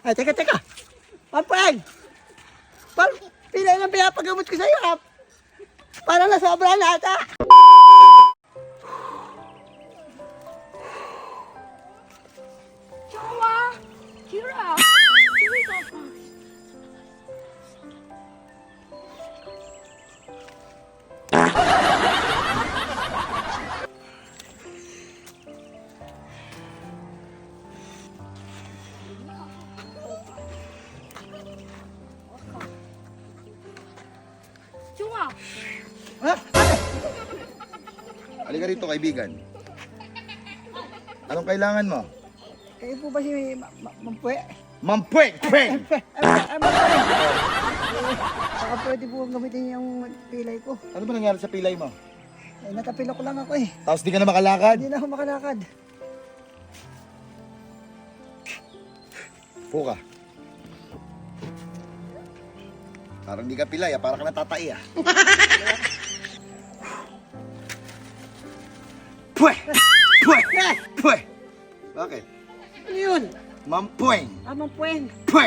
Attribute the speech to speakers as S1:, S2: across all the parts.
S1: Ay, teka. Pampay! Pilay lang pinapagamot ko sa'yo, ha? Parang nasobra na ata.
S2: Joa, cheer up. Cheer up. Joa,
S1: Ha?
S3: Halika rito, kaibigan. Anong kailangan mo?
S1: Kayo po ba si Mampwe?
S3: Mampweng! Pweng!
S1: Mampwe! Baka pwede po gamitin yung pilay ko.
S3: Ano ba nangyari sa pilay mo?
S1: Natapilo ko lang ako eh.
S3: Tapos di ka na makalakad?
S1: Hindi na ako makalakad.
S3: Puka. Parang di ka pilay, parang ka natatay ah. Pwe! Pwe! Pwe! Bakit?
S1: Ano yun?
S3: Mampweng!
S1: Mampweng.
S3: Pwe!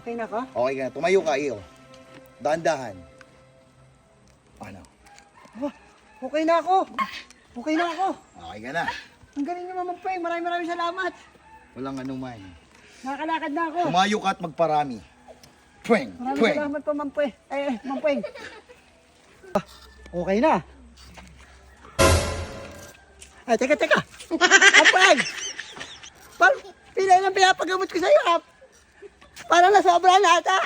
S1: Okay na ka?
S3: Okay ka na, tumayo ka iyo. Dahan-dahan. Ano?
S1: Okay na ako. Okay na ako.
S3: Okay ka na.
S1: Ang galing naman Mampweng. Maraming salamat.
S3: Walang anuman.
S1: Nakakalakad na ako.
S3: Tumayo ka at magparami. Pweng!
S1: Maraming
S3: Pweng!
S1: salamat po Mampweng. Okay na. Ay, teka. Mampweng! Pilay lang pinapagamot ko sa'yo, ha? Parang nasobra na ata.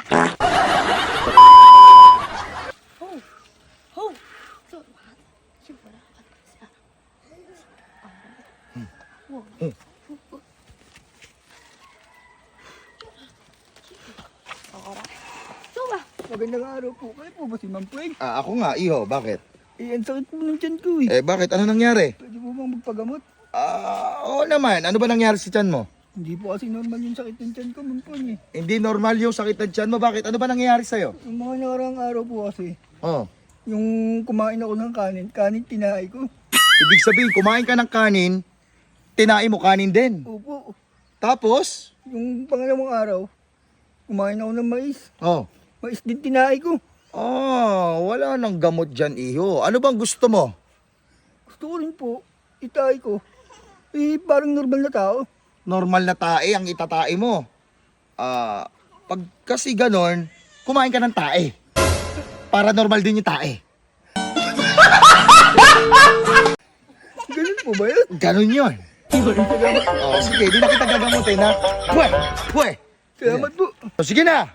S2: Joa.
S1: Magandang araw po. Kayo po ba si Mampweng?
S3: Ako nga, iho. Bakit?
S1: Ang sakit po ng tiyan ko eh.
S3: Bakit? Ano nangyari?
S1: Pwede po bang magpagamot?
S3: Oo naman. Ano ba nangyari sa tiyan mo?
S1: Hindi po kasi normal yung sakit ng tiyan ko, Mampweng eh.
S3: Hindi normal yung sakit ng tiyan mo. Bakit? Ano ba nangyayari sa'yo?
S1: Yung mga nakaraang araw po kasi,
S3: Oh.
S1: yung kumain ako ng kanin tinahay ko.
S3: Ibig sabihin, kumain ka ng kanin, tinain mo kanin din.
S1: Opo.
S3: Tapos,
S1: Yung pangalawang araw, kumain ako ng mais.
S3: oh.
S1: Mais din tinahay ko.
S3: Wala nang gamot dyan, iho. Ano bang gusto mo?
S1: Gusto ko rin po, itahay ko. Parang normal na tao.
S3: Normal na tae ang itatae mo. Pag kasi ganon, kumain ka ng tae. Para normal din yung tae.
S1: Ganun po ba yun?
S3: Ganon yun. Sige, di na kita gagamutin ha. Pwe!
S1: Salamat po.
S3: Sige na!